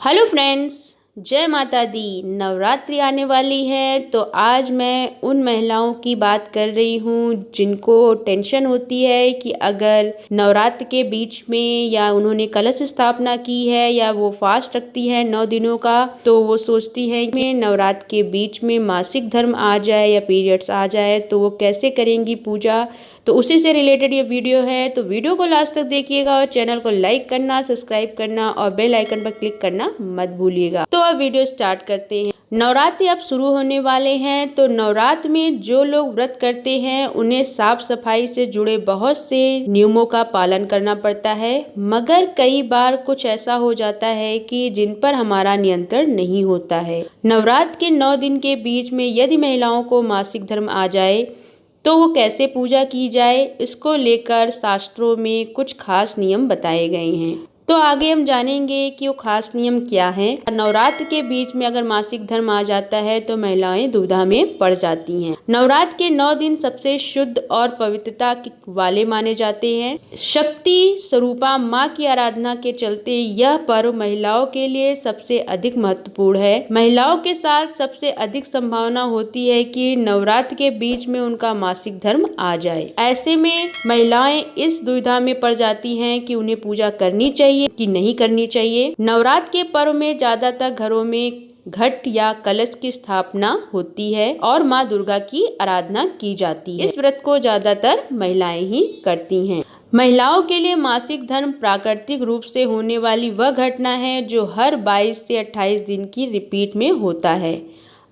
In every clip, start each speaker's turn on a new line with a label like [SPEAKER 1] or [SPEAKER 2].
[SPEAKER 1] Hello friends, जय माता दी। नवरात्रि आने वाली है तो आज मैं उन महिलाओं की बात कर रही हूँ जिनको टेंशन होती है कि अगर नवरात्र के बीच में या उन्होंने कलश स्थापना की है या वो फास्ट रखती है 9 दिनों का, तो वो सोचती है कि नवरात्र के बीच में मासिक धर्म आ जाए या पीरियड्स आ जाए तो वो कैसे करेंगी पूजा। तो उसी से रिलेटेड ये वीडियो है, तो वीडियो को लास्ट तक देखिएगा और चैनल को लाइक करना, सब्सक्राइब करना और बेल आइकन पर क्लिक करना मत भूलिएगा। तो अब वीडियो स्टार्ट करते हैं। नवरात्रि अब शुरू होने वाले हैं, तो नवरात्र में जो लोग व्रत करते हैं उन्हें साफ सफाई से जुड़े बहुत से नियमों का पालन करना पड़ता है, मगर कई बार कुछ ऐसा हो जाता है कि जिन पर हमारा नियंत्रण नहीं होता है। नवरात्र के 9 दिन के बीच में यदि महिलाओं को मासिक धर्म आ जाए तो वो कैसे पूजा की जाए, इसको लेकर शास्त्रों में कुछ खास नियम बताए गए हैं। तो आगे हम जानेंगे कि वो खास नियम क्या है। नवरात्र के बीच में अगर मासिक धर्म आ जाता है तो महिलाएं दुविधा में पड़ जाती हैं। नवरात्र के 9 दिन सबसे शुद्ध और पवित्रता वाले माने जाते हैं। शक्ति स्वरूपा माँ की आराधना के चलते यह पर्व महिलाओं के लिए सबसे अधिक महत्वपूर्ण है। महिलाओं के साथ सबसे अधिक संभावना होती है कि नवरात्र के बीच में उनका मासिक धर्म आ जाए। ऐसे में महिलाएं इस दुविधा में पड़ जाती हैं कि उन्हें पूजा करनी चाहिए कि नहीं करनी चाहिए। नवरात्र के पर्व में ज्यादातर घरों में घट या कलश की स्थापना होती है और माँ दुर्गा की आराधना की जाती है। इस व्रत को ज्यादातर महिलाएं ही करती हैं। महिलाओं के लिए मासिक धर्म प्राकृतिक रूप से होने वाली वह घटना है जो हर 22 से 28 दिन की रिपीट में होता है।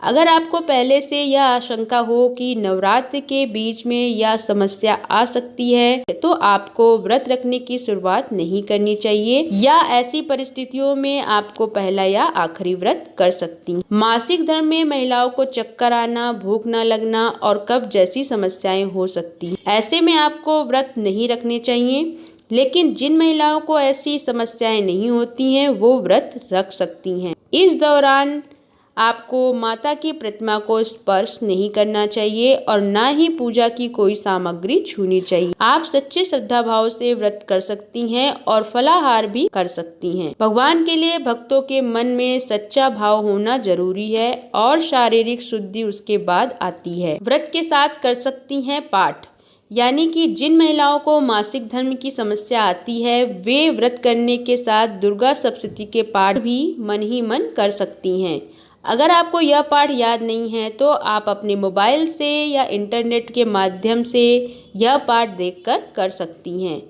[SPEAKER 1] अगर आपको पहले से यह आशंका हो कि नवरात्र के बीच में यह समस्या आ सकती है तो आपको व्रत रखने की शुरुआत नहीं करनी चाहिए, या ऐसी परिस्थितियों में आपको पहला या आखिरी व्रत कर सकती हैं। मासिक धर्म में महिलाओं को चक्कर आना, भूख न लगना और कब्ज जैसी समस्याएं हो सकती हैं। ऐसे में आपको व्रत नहीं रखने चाहिए, लेकिन जिन महिलाओं को ऐसी समस्याएं नहीं होती हैं वो व्रत रख सकती हैं। इस दौरान आपको माता की प्रतिमा को स्पर्श नहीं करना चाहिए और न ही पूजा की कोई सामग्री छूनी चाहिए। आप सच्चे श्रद्धा भाव से व्रत कर सकती हैं और फलाहार भी कर सकती हैं। भगवान के लिए भक्तों के मन में सच्चा भाव होना जरूरी है और शारीरिक शुद्धि उसके बाद आती है। व्रत के साथ कर सकती हैं पाठ, यानी कि जिन महिलाओं को मासिक धर्म की समस्या आती है वे व्रत करने के साथ दुर्गा सप्तशती के पाठ भी मन ही मन कर सकती हैं। अगर आपको यह पाठ याद नहीं है तो आप अपने मोबाइल से या इंटरनेट के माध्यम से यह पाठ देखकर कर सकती हैं।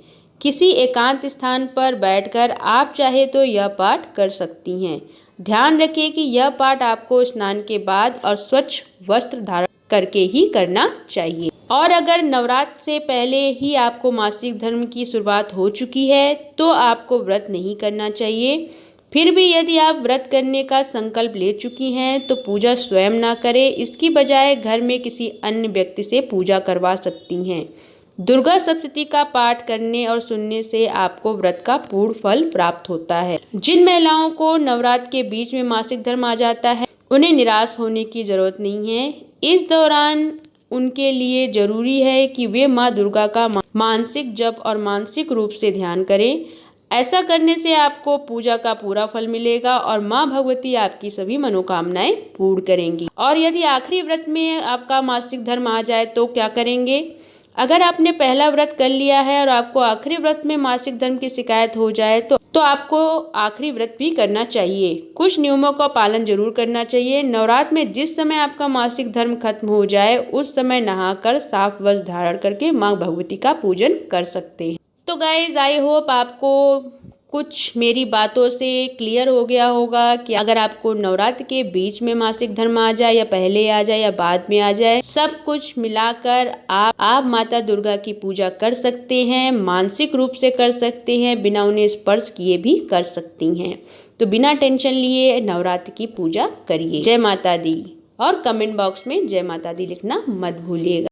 [SPEAKER 1] किसी एकांत स्थान पर बैठकर आप चाहे तो यह पाठ कर सकती हैं। ध्यान रखिए कि यह पाठ आपको स्नान के बाद और स्वच्छ वस्त्र धारण करके ही करना चाहिए। और अगर नवरात्र से पहले ही आपको मासिक धर्म की शुरुआत हो चुकी है तो आपको व्रत नहीं करना चाहिए। फिर भी यदि आप व्रत करने का संकल्प ले चुकी हैं तो पूजा स्वयं ना करें, इसकी बजाय घर में किसी अन्य व्यक्ति से पूजा करवा सकती हैं। दुर्गा सप्तशती का पाठ करने और सुनने से आपको व्रत का पूर्ण फल प्राप्त होता है। जिन महिलाओं को नवरात्र के बीच में मासिक धर्म आ जाता है उन्हें निराश होने की जरूरत नहीं है। इस दौरान उनके लिए जरूरी है कि वे माँ दुर्गा का मानसिक जप और मानसिक रूप से ध्यान करें। ऐसा करने से आपको पूजा का पूरा फल मिलेगा और माँ भगवती आपकी सभी मनोकामनाएं पूर्ण करेंगी। और यदि आखिरी व्रत में आपका मासिक धर्म आ जाए तो क्या करेंगे? अगर आपने पहला व्रत कर लिया है और आपको आखिरी व्रत में मासिक धर्म की शिकायत हो जाए तो आपको आखिरी व्रत भी करना चाहिए। कुछ नियमों का पालन जरूर करना चाहिए। नवरात्र में जिस समय आपका मासिक धर्म खत्म हो जाए उस समय नहाकर साफ वस्त्र धारण करके माँ भगवती का पूजन कर सकते हैं। तो गाइज, आई होप आपको कुछ मेरी बातों से क्लियर हो गया होगा कि अगर आपको नवरात्र के बीच में मासिक धर्म आ जाए या पहले आ जाए या बाद में आ जाए, सब कुछ मिलाकर आप माता दुर्गा की पूजा कर सकते हैं, मानसिक रूप से कर सकते हैं, बिना उन्हें स्पर्श किए भी कर सकती हैं। तो बिना टेंशन लिए नवरात्र की पूजा करिए। जय माता दी। और कमेंट बॉक्स में जय माता दी लिखना मत भूलिएगा।